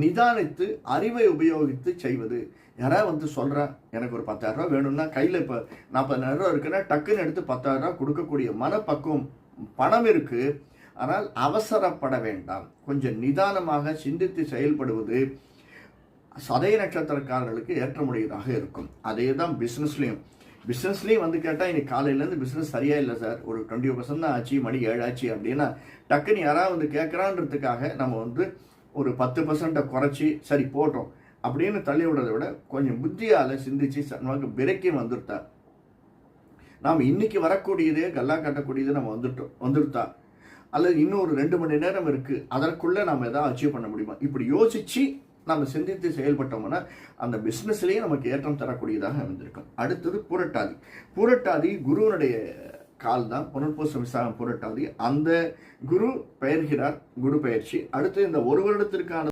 நிதானித்து அறிவை உபயோகித்து செய்வது. யாராவது வந்து சொல்கிறா எனக்கு ஒரு 10,000 ரூபா வேணும்னா, கையில் இப்போ 40,000 ரூபா இருக்குன்னா டக்குன்னு எடுத்து 10,000 ரூபா கொடுக்கக்கூடிய மனப்பக்குவம் பணம் இருக்குது. ஆனால் அவசரப்பட வேண்டாம். கொஞ்சம் நிதானமாக சிந்தித்து செயல்படுவது சதய நட்சத்திரக்காரர்களுக்கு ஏற்றமுடையதாக இருக்கும். அதே தான் பிஸ்னஸ்லேயும் வந்து கேட்டால் இன்னைக்கு காலையிலேருந்து பிஸ்னஸ் சரியாக இல்லை சார், ஒரு 20% தான் ஆச்சு, மணி 7 ஆச்சு அப்படின்னா டக்குன்னு யாராவது வந்து கேட்குறான்றதுக்காக நம்ம வந்து ஒரு 10% குறைச்சி சரி போட்டோம் அப்படின்னு தள்ளி விடுறதை விட கொஞ்சம் புத்தியால் சிந்திச்சு நமக்கு பிரேக்கே வந்துட்டா, நாம் இன்னைக்கு வரக்கூடியதே கல்லா கட்டக்கூடியது நம்ம வந்துட்டா, அல்லது இன்னும் ஒரு 2 மணி நேரம் இருக்குது, அதற்குள்ளே நம்ம எதாவது அச்சீவ் பண்ண முடியுமா, இப்படி யோசித்து நம்ம சிந்தித்து செயல்பட்டோம்னா அந்த பிஸ்னஸ்லேயே நமக்கு ஏற்றம் தரக்கூடியதாக அமைந்திருக்கும். அடுத்தது பூரட்டாதி குருவனுடைய கால் தான். புனர்பூச விசாகம் பூரட்டாதி. அந்த குரு பெயர்கிறார், குரு பெயர்ச்சி. அடுத்து இந்த ஒரு வருடத்திற்கான